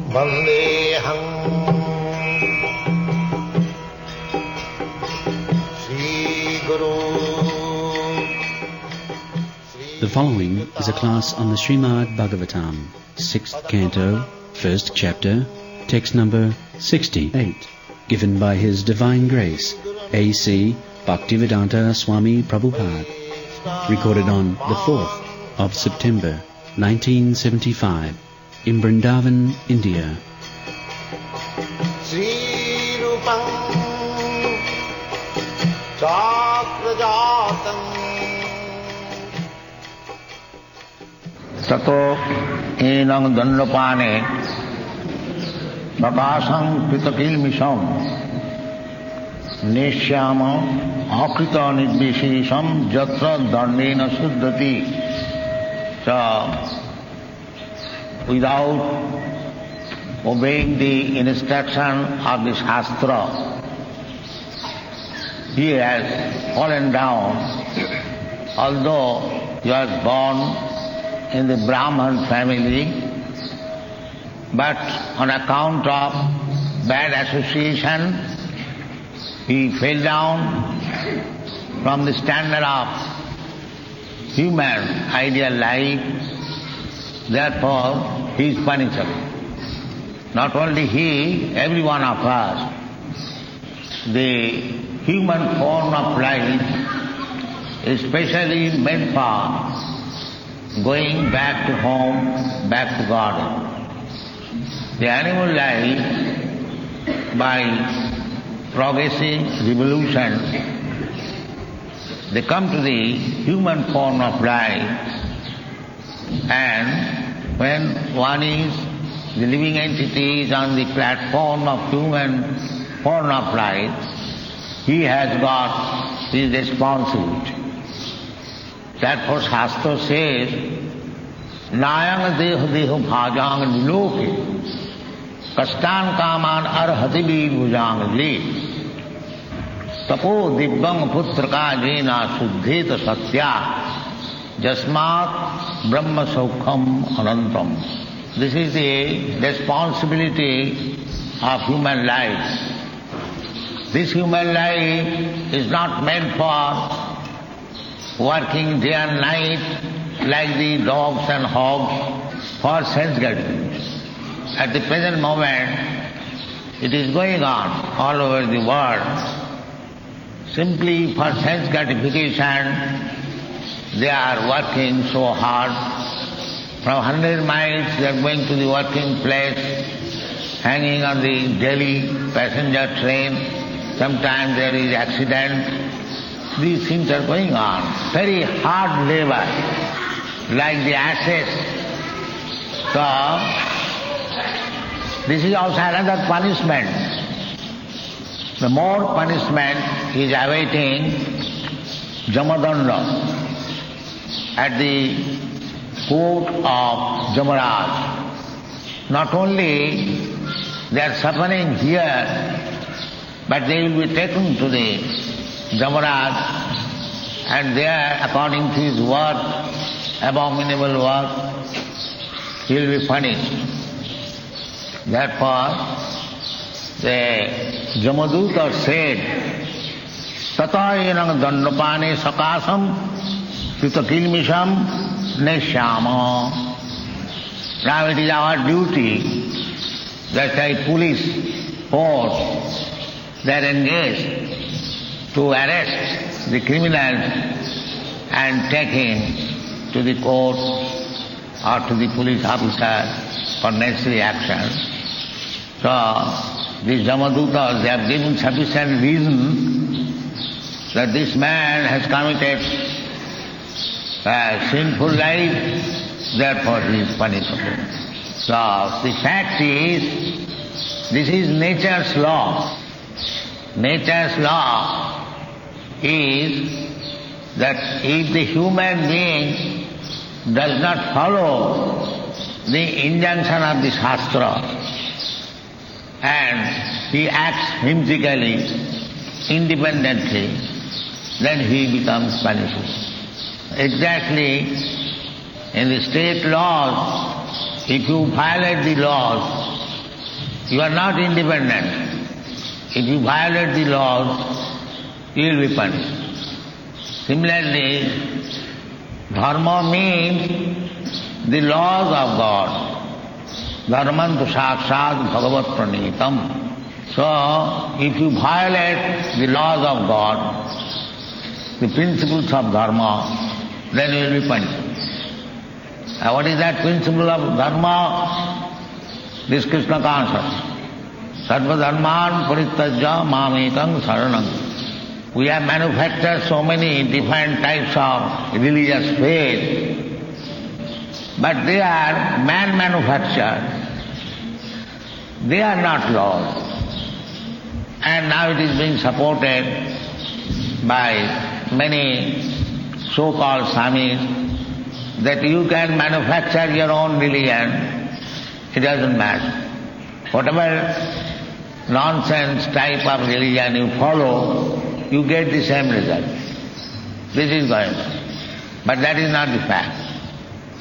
Vandeham Sri Guru. The following is a class on the Srimad Bhagavatam, 6th Canto, 1st Chapter, text number 68, given by His Divine Grace, A.C. Bhaktivedanta Swami Prabhupada, recorded on the 4th of September, 1975, in Vrindaban, India. Sri Rupam Chakrajatam Tato enang dandapane prakasam kritakilmisham nishyama akrita nidvishisham jatra dandena suddhati. So, without obeying the instruction of the Shastra, he has fallen down, although he was born in the Brahman family, but on account of bad association, he fell down from the standard of human ideal life. Therefore, he is punishable. Not only he, every one of us. The human form of life is specially meant for going back to home, back to God. The animal life, by progressive evolution, they come to the human form of life, and when one is, the living entity is on the platform of human form of life, he has got his responsibility. Therefore Shastra says, Nayang deha deha bhajang niloke kastan kaman arhati bhujang le tapo dibbang putraka jena suddheta satya jasmat brahma saukham anantam. This is the responsibility of human life. This human life is not meant for working day and night like the dogs and hogs for sense gratification. At the present moment, it is going on all over the world. Simply for sense gratification, they are working so hard. From 100 miles they are going to the working place, hanging on the daily passenger train. Sometimes there is accident. These things are going on. Very hard labor, like the asses. So, this is also another punishment. The more punishment is awaiting Jamadanda at the court of Yamaraja. Not only they are suffering here, but they will be taken to the Yamaraja, and there, according to his work, abominable work, he will be punished. Therefore, the Jamaduta said, Tata enang dandapane sakasam kritakilmisham neshyama. Now it is our duty, that a police force, they are engaged to arrest the criminals and take him to the court or to the police officer for necessary action. So, these Jamadutas, they have given sufficient reason that this man has committed a sinful life, therefore he is punishable. So, the fact is, this is nature's law. Nature's law is that if the human being does not follow the injunction of the Shastra and he acts whimsically, independently, then he becomes punishable. Exactly in the state laws, if you violate the laws, You are not independent. If you violate the laws, you will be punished. Similarly, dharma means the laws of God. Dharmantu sakshat bhagavat pranitam. So, if you violate the laws of God, the principles of dharma, then you will be punished. And what is that principle of dharma? This Krishna consciousness. Sarva dharman parityajya mamekam saranam. We have manufactured so many different types of religious faith, but they are man-manufactured. They are not laws. And now it is being supported by many so-called Swamis that you can manufacture your own religion, it doesn't matter. Whatever nonsense type of religion you follow, you get the same result. This is going on. But that is not the fact.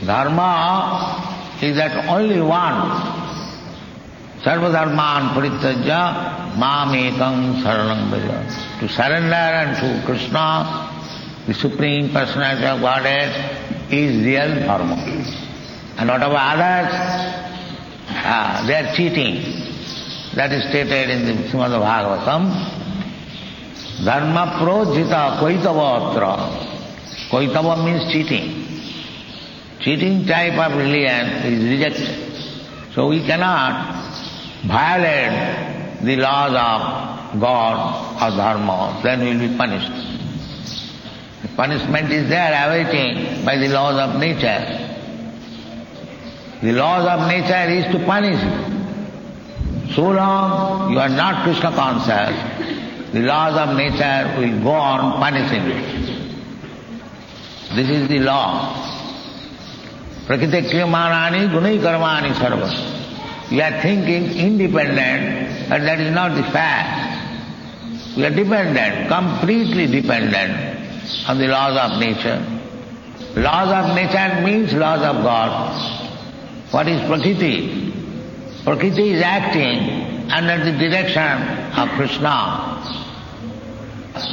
Dharma is that only one. Sarva dharman parityajya mamekam saranam bhaja. To surrender unto Krishna, the Supreme Personality of Godhead, is real dharma. And whatever others, they are cheating. That is stated in the Srimad Bhagavatam. Dharma projita koitavatra. Koitava means cheating. Cheating type of religion is rejected. So we cannot violate the laws of God or dharma, then we will be punished. The punishment is there awaiting by the laws of nature. The laws of nature is to punish you. So long you are not Krishna conscious, the laws of nature will go on punishing you. This is the law. Prakriti kriyamanani gunai karmani sarva. You are thinking independent, but that is not the fact. We are dependent, completely dependent on the laws of nature. Laws of nature means laws of God. What is Prakriti? Prakriti is acting under the direction of Krishna.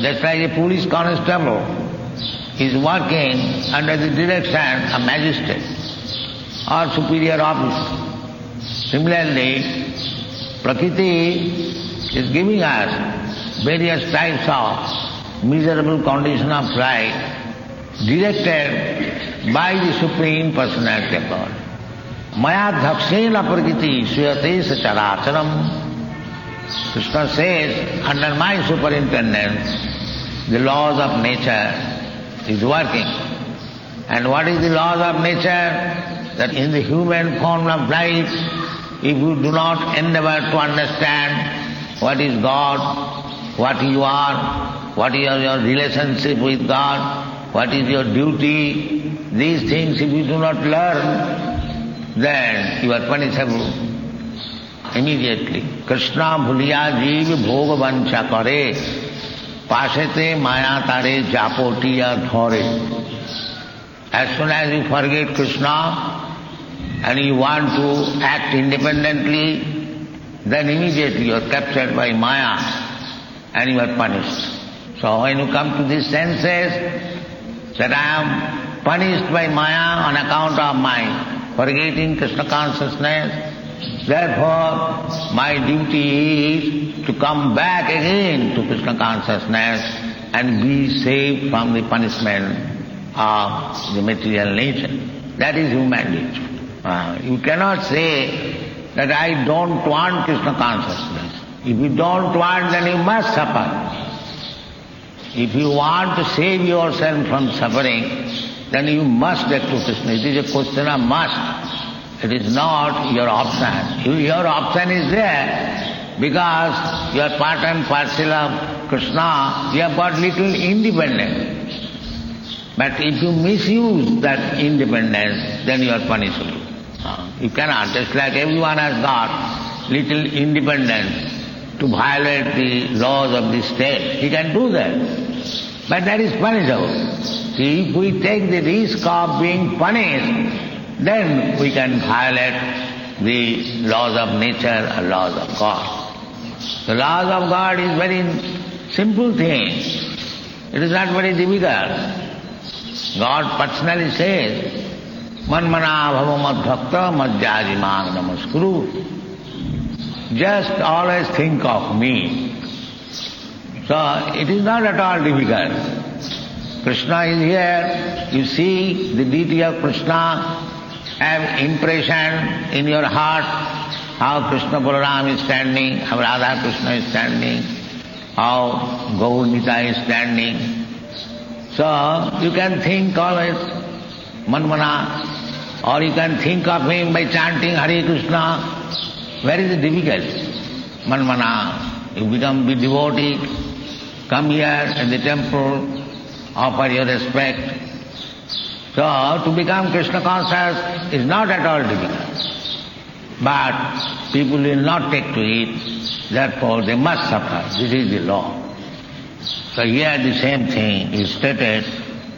Just like a police constable is working under the direction of magistrate or superior officer. Similarly, Prakriti is giving us various types of miserable condition of life directed by the Supreme Personality of God. Maya dhakshena prakriti suyate sacharacharam. Krishna says, under my superintendence, the laws of nature is working. And what is the laws of nature? That in the human form of life, if you do not endeavor to understand what is God, what you are, what is your relationship with God, what is your duty, these things if you do not learn, then you are punishable immediately. Krishna bhuliya jeev bhog vancha kare, pasete maya tare japotiya dhore. As soon as you forget Krishna and you want to act independently, then immediately you are captured by Maya and you are punished. So when you come to these senses, that I am punished by Maya on account of my forgetting Krishna consciousness, therefore my duty is to come back again to Krishna consciousness and be saved from the punishment of the material nature. That is human nature. You cannot say that I don't want Krishna consciousness. If you don't want, then you must suffer. If you want to save yourself from suffering, then you must get to Krishna. It is a question of must. It is not your option. Your option is there because you are part and parcel of Krishna. You have got little independence. But if you misuse that independence, then you are punishable. You cannot. Just like everyone has got little independence to violate the laws of the state, he can do that. But that is punishable. See, if we take the risk of being punished, then we can violate the laws of nature or laws of God. The laws of God is very simple thing. It is not very difficult. God personally says, Manmana bhava madbhakta madhyajimang namaskuru. Just always think of me. So it is not at all difficult. Krishna is here, you see the deity of Krishna, have impression in your heart how Krishna Balaram is standing, how Radha Krishna is standing, how Gaur-Nita is standing. So you can think always Manmana, or you can think of him by chanting Hare Krishna. Where is the difficulty? Manmana, you become the devotee, come here in the temple, offer your respect. So to become Krishna conscious is not at all difficult. But people will not take to it, therefore they must suffer. This is the law. So here the same thing is stated,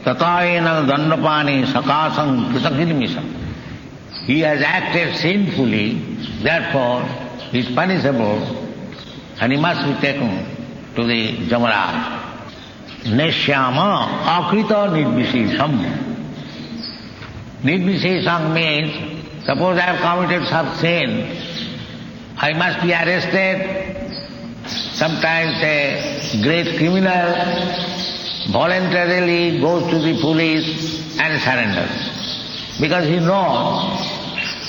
Tatayena dandapani sakasam kritakilmisam. He has acted sinfully, therefore he is punishable and he must be taken to the Yamaraja. Neshyama akrita nidvisesham. Nidvisesham means, suppose I have committed some sin, I must be arrested. Sometimes a great criminal voluntarily goes to the police and surrenders, because he knows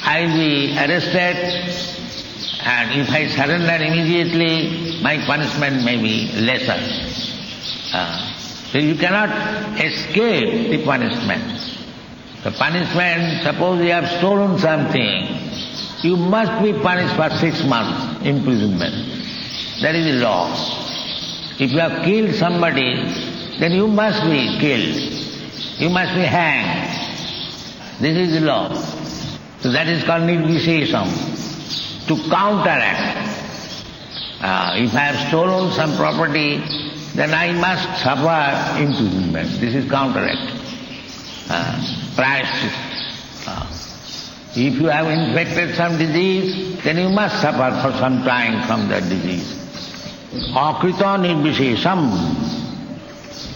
I will be arrested, and if I surrender immediately, my punishment may be lesser. So you cannot escape the punishment. The punishment, suppose you have stolen something, you must be punished for 6 months imprisonment. That is the law. If you have killed somebody, then you must be killed. You must be hanged. This is the law. So that is called nidvisesham, to counteract. If I have stolen some property, then I must suffer imprisonment. This is counteract. If you have infected some disease, then you must suffer for some time from that disease. Akrita nidvisesham.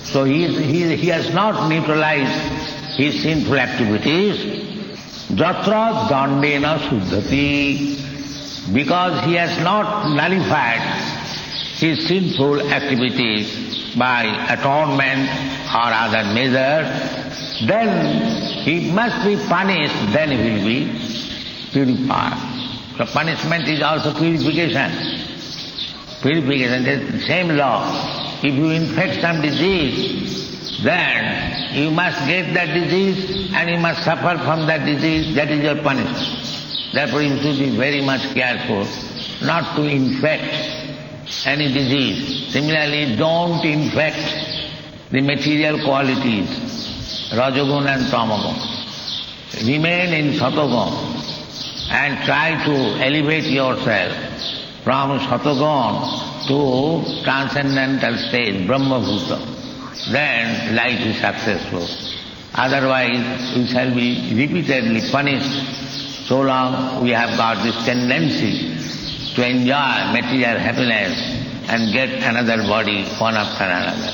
So he has not neutralized his sinful activities. Jatra dandena suddhati. Because he has not nullified his sinful activities by atonement or other measures, then he must be punished, then he will be purified. So punishment is also purification. Purification is the same law. If you infect some disease, then you must get that disease and you must suffer from that disease. That is your punishment. Therefore you should be very much careful not to infect any disease. Similarly, don't infect the material qualities, Rajagun and Tamagun. Remain in Satagun and try to elevate yourself from Satagun to transcendental state, Brahma Bhuta. Then life is successful. Otherwise, we shall be repeatedly punished so long we have got this tendency to enjoy material happiness and get another body one after another.